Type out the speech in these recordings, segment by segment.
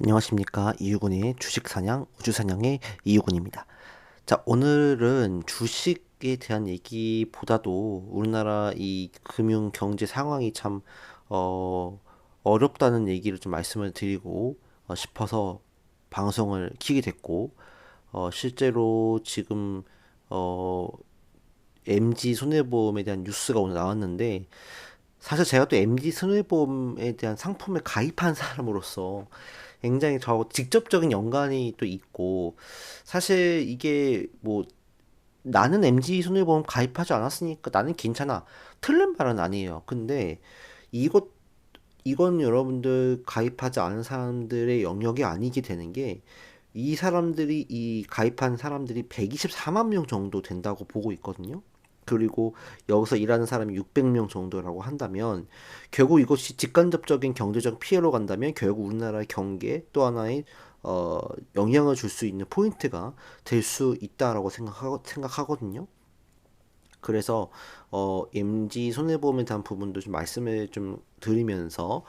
안녕하십니까. 이유근의 주식사냥, 우주사냥의 이유근입니다. 자, 오늘은 주식에 대한 얘기보다도 우리나라 이 금융 경제 상황이 참, 어렵다는 얘기를 좀 말씀을 드리고 싶어서 방송을 키게 됐고, 실제로 지금, 어, MG 손해보험에 대한 뉴스가 오늘 나왔는데, 사실 제가 또 MG 손해보험에 대한 상품에 가입한 사람으로서 굉장히 저하고 직접적인 연관이 또 있고, 사실 이게 뭐 나는 MG 손해보험 가입하지 않았으니까 나는 괜찮아, 틀린 말은 아니에요. 근데 이것 이건 여러분들 가입하지 않은 사람들의 영역이 아니게 되는 게, 이 사람들이 이 가입한 사람들이 124만 명 정도 된다고 보고 있거든요. 그리고 여기서 일하는 사람이 600명 정도라고 한다면, 결국 이것이 직간접적인 경제적 피해로 간다면 결국 우리나라의 경기에 또 하나의 영향을 줄 수 있는 포인트가 될 수 있다라고 생각하거든요. 그래서 MG 손해보험에 대한 부분도 좀 말씀을 좀 드리면서,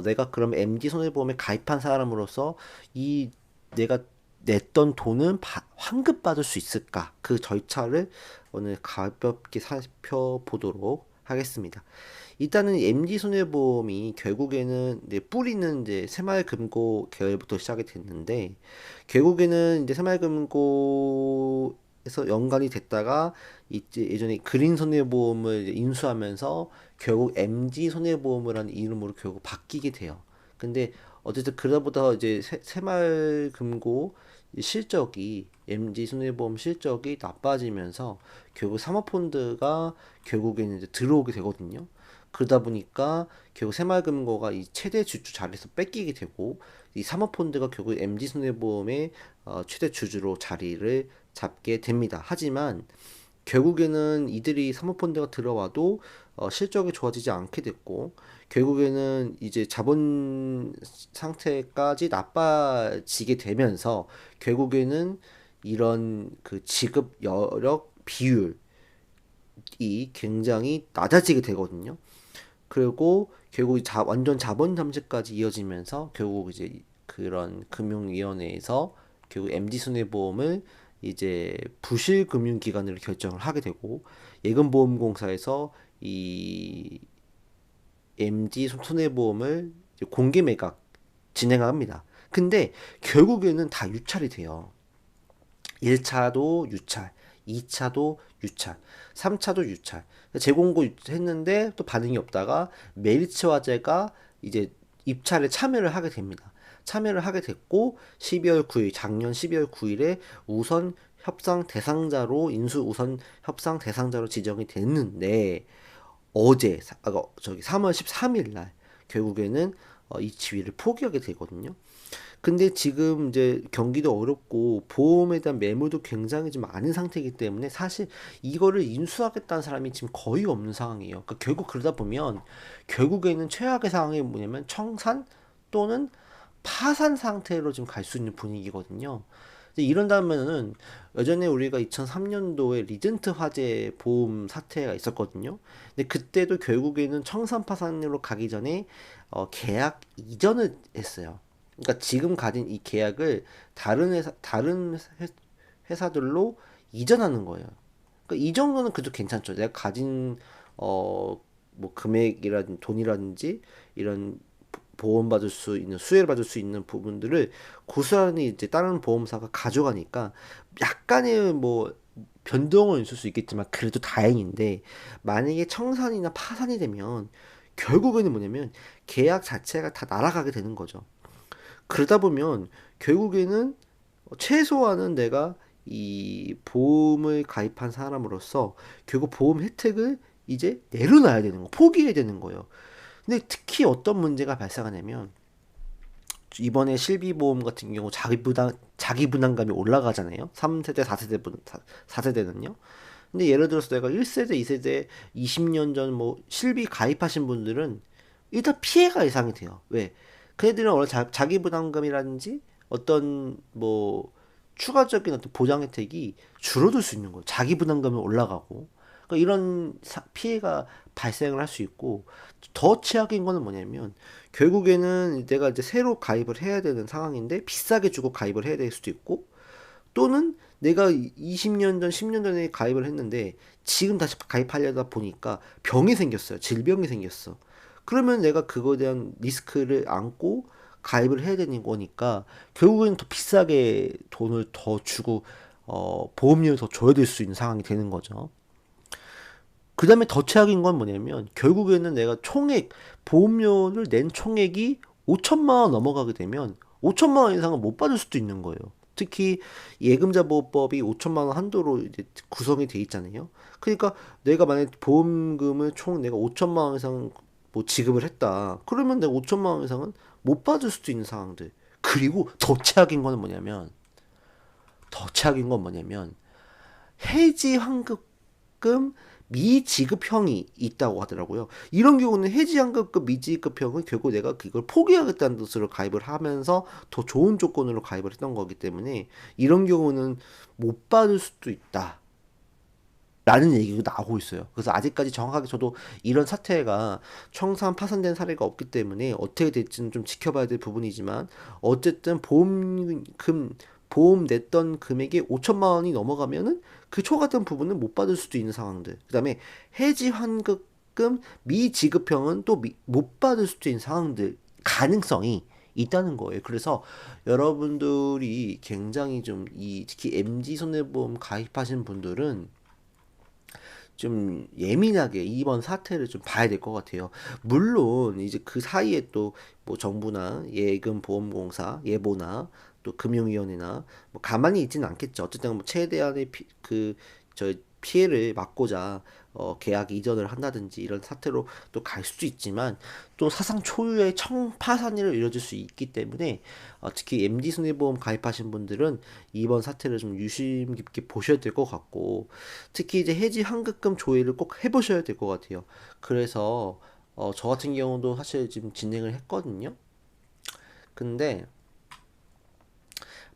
내가 그럼 MG 손해보험에 가입한 사람으로서 이 내가 냈던 돈은 환급받을 수 있을까? 그 절차를 오늘 가볍게 살펴보도록 하겠습니다. 일단은 MG 손해보험이 결국에는 이제 뿌리는 이제 새마을금고 계열부터 시작이 됐는데, 결국에는 이제 새마을금고에서 연관이 됐다가 이제 예전에 그린 손해보험을 이제 인수하면서 결국 MG 손해보험을 한 이름으로 결국 바뀌게 돼요. 근데 어쨌든 그러다 이제 새마을금고 실적이, MG 손해보험 실적이 나빠지면서 결국 사모펀드가 결국에는 이제 들어오게 되거든요. 그러다 보니까 결국 새마을금고가 이 최대 주주 자리에서 뺏기게 되고, 이 사모펀드가 결국 MG손해보험의 최대 주주로 자리를 잡게 됩니다. 하지만 결국에는 이들이 사모펀드가 들어와도 실적이 좋아지지 않게 됐고, 결국에는 이제 자본 상태까지 나빠지게 되면서 결국에는 이런 그 지급 여력 비율이 굉장히 낮아지게 되거든요. 그리고 결국 완전 자본 잠식까지 이어지면서 결국 이제 그런 금융위원회에서 결국 MD손해보험을 이제 부실금융기관으로 결정을 하게 되고, 예금보험공사에서 이 MD 손해보험을 이제 공개 매각 진행합니다. 근데 결국에는 다 유찰이 돼요. 1차도 유찰, 2차도 유찰, 3차도 유찰. 재공고 했는데 또 반응이 없다가 메리츠 화재가 이제 입찰에 참여를 하게 됩니다. 참여를 하게 됐고, 12월 9일, 작년 12월 9일에 우선 협상 대상자로, 인수 우선 협상 대상자로 지정이 됐는데, 저기 3월 13일 날 결국에는 이 지위를 포기하게 되거든요. 근데 지금 이제 경기도 어렵고 보험에 대한 매물도 굉장히 좀 많은 상태이기 때문에 사실 이거를 인수하겠다는 사람이 지금 거의 없는 상황이에요. 그러니까 결국 그러다 보면 결국에는 최악의 상황이 뭐냐면 청산 또는 파산 상태로 지금 갈 수 있는 분위기거든요. 이제 이런다면은, 예전에 우리가 2003년도에 리젠트 화재 보험 사태가 있었거든요. 근데 그때도 결국에는 청산 파산으로 가기 전에 계약 이전을 했어요. 그러니까 지금 가진 이 계약을 다른 회사들로 이전하는 거예요. 그러니까 이 정도는 그래도 괜찮죠. 내가 가진 뭐 금액이라든지 돈이라든지 이런 보험받을 수 있는, 수혜를 받을 수 있는 부분들을 고스란히 이제 다른 보험사가 가져가니까 약간의 뭐 변동은 있을 수 있겠지만 그래도 다행인데, 만약에 청산이나 파산이 되면 결국에는 뭐냐면 계약 자체가 다 날아가게 되는 거죠. 그러다 보면 결국에는 최소한은 내가 이 보험을 가입한 사람으로서 결국 보험 혜택을 이제 내려놔야 되는 거, 포기해야 되는 거예요. 근데 특히 어떤 문제가 발생하냐면, 이번에 실비보험 같은 경우 자기 부담감이 올라가잖아요. 3세대, 4세대는요. 근데 예를 들어서 내가 1세대, 2세대 20년 전 뭐 실비 가입하신 분들은 일단 피해가 예상이 돼요. 왜? 그애들은 원래 자기 부담금이라든지 어떤 뭐 추가적인 어떤 보장 혜택이 줄어들 수 있는 거예요. 자기 부담금이 올라가고. 그러니까 이런 피해가 발생을 할 수 있고, 더 최악인 거는 뭐냐면 결국에는 내가 이제 새로 가입을 해야 되는 상황인데 비싸게 주고 가입을 해야 될 수도 있고, 또는 내가 20년 전, 10년 전에 가입을 했는데 지금 다시 가입하려다 보니까 병이 생겼어요. 질병이 생겼어. 그러면 내가 그거에 대한 리스크를 안고 가입을 해야 되는 거니까 결국엔 더 비싸게 돈을 더 주고 보험료를 더 줘야 될 수 있는 상황이 되는 거죠. 그 다음에 더 최악인 건 뭐냐면 결국에는 내가 보험료를 낸 총액이 5천만 원 넘어가게 되면 5천만 원 이상은 못 받을 수도 있는 거예요. 특히 예금자 보호법이 5천만 원 한도로 이제 구성이 돼 있잖아요. 그러니까 내가 만약 보험금을 총 내가 5천만 원 이상 뭐 지급을 했다. 그러면 내가 5천만 원 이상은 못 받을 수도 있는 상황들. 그리고 더 최악인 건 뭐냐면 해지 환급금 미지급형이 있다고 하더라고요. 이런 경우는 해지 환급금 미지급형은 결국 내가 그걸 포기하겠다는 뜻으로 가입을 하면서 더 좋은 조건으로 가입을 했던 거기 때문에 이런 경우는 못 받을 수도 있다. 라는 얘기가 나오고 있어요. 그래서 아직까지 정확하게 저도 이런 사태가 청산 파산된 사례가 없기 때문에 어떻게 될지는 좀 지켜봐야 될 부분이지만 어쨌든 보험 냈던 금액이 5천만 원이 넘어가면은 그 초과된 부분은 못 받을 수도 있는 상황들. 그다음에 해지 환급금 미지급형은 또 못 받을 수도 있는 상황들 가능성이 있다는 거예요. 그래서 여러분들이 굉장히 좀 특히 MG 손해보험 가입하신 분들은 좀 예민하게 이번 사태를 좀 봐야 될 것 같아요. 물론 이제 그 사이에 또 뭐 정부나 예금보험공사, 예보나 또 금융위원회나 뭐 가만히 있지는 않겠죠. 어쨌든 뭐 최대한의 피해를 막고자 계약 이전을 한다든지 이런 사태로 또 갈 수도 있지만 또 사상 초유의 청파산으로 이뤄질 수 있기 때문에 특히 MD 손해보험 가입하신 분들은 이번 사태를 좀 유심 깊게 보셔야 될 것 같고 특히 이제 해지 환급금 조회를 꼭 해보셔야 될 것 같아요. 그래서 저 같은 경우도 사실 지금 진행을 했거든요. 근데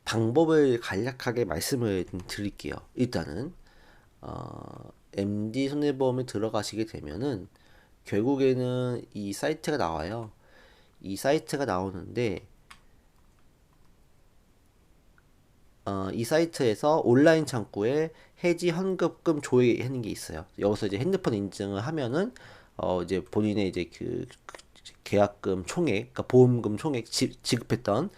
방법을 간략하게 말씀을 드릴게요. 일단은 MD 손해보험에 들어가시게 되면은 결국에는 이 사이트가 나와요. 이 사이트가 나오는데 이 사이트에서 온라인 창구에 해지 환급금 조회하는 게 있어요. 여기서 이제 핸드폰 인증을 하면은 이제 본인의 이제 그 계약금 총액, 그러니까 보험금 총액 지불했던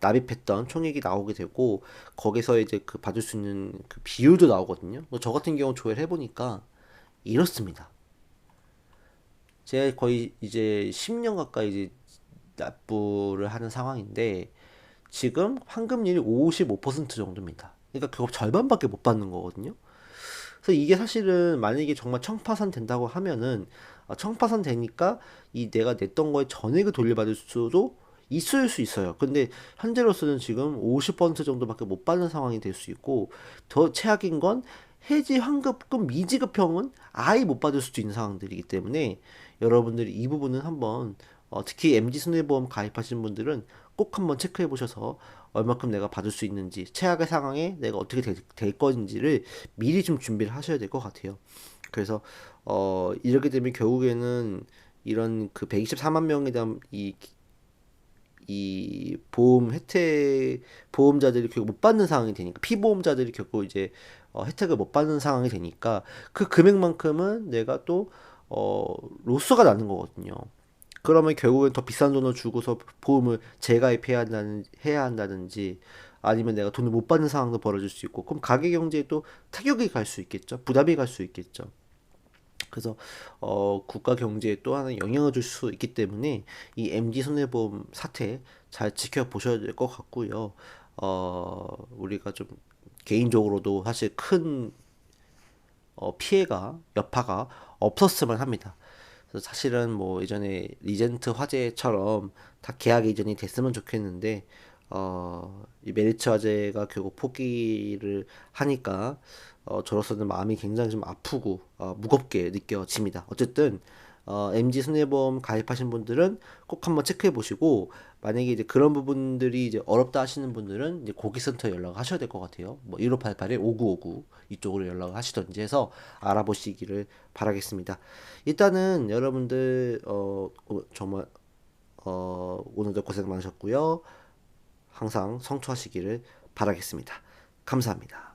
납입했던 총액이 나오게 되고 거기서 이제 그 받을 수 있는 그 비율도 나오거든요. 저 같은 경우 조회를 해보니까 이렇습니다. 제가 거의 이제 10년 가까이 이제 납부를 하는 상황인데 지금 환급률이 55% 정도입니다. 그러니까 그거 절반밖에 못 받는 거거든요. 그래서 이게 사실은 만약에 정말 청파산 된다고 하면은 청파산 되니까 이 내가 냈던 거에 전액을 돌려받을 수도 있을 수 있어요. 근데 현재로서는 지금 50% 정도밖에 못 받는 상황이 될 수 있고 더 최악인 건 해지 환급금 미지급형은 아예 못 받을 수도 있는 상황들이기 때문에 여러분들이 이 부분은 한번 특히 MG 손해보험 가입하신 분들은 꼭 한번 체크해 보셔서 얼마큼 내가 받을 수 있는지 최악의 상황에 내가 어떻게 될 건지를 미리 좀 준비를 하셔야 될 것 같아요. 그래서 이렇게 되면 결국에는 이런 그 124만 명에 대한 이 보험 혜택 보험자들이 결국 못 받는 상황이 되니까 피보험자들이 결국 이제 혜택을 못 받는 상황이 되니까 그 금액만큼은 내가 또 로스가 나는 거거든요. 그러면 결국엔 더 비싼 돈을 주고서 보험을 재가입해야 해야 한다든지 아니면 내가 돈을 못 받는 상황도 벌어질 수 있고 그럼 가계 경제에 또 타격이 갈 수 있겠죠. 부담이 갈 수 있겠죠. 그래서 국가 경제에 또 하나 영향을 줄 수 있기 때문에 이 MG 손해보험 사태 잘 지켜보셔야 될 것 같고요. 우리가 좀 개인적으로도 사실 큰 피해가 여파가 없었으면 합니다. 그래서 사실은 뭐 예전에 리젠트 화재처럼 다 계약 이전이 됐으면 좋겠는데 이 메리츠 화재가 결국 포기를 하니까 저로서는 마음이 굉장히 좀 아프고 무겁게 느껴집니다. 어쨌든 MG 손해보험 가입하신 분들은 꼭 한번 체크해 보시고 만약에 이제 그런 부분들이 이제 어렵다 하시는 분들은 이제 고객센터에 연락을 하셔야 될 것 같아요. 뭐 1588-5959 이쪽으로 연락을 하시던지 해서 알아보시기를 바라겠습니다. 일단은 여러분들 정말 오늘도 고생 많으셨고요. 항상 성투하시기를 바라겠습니다. 감사합니다.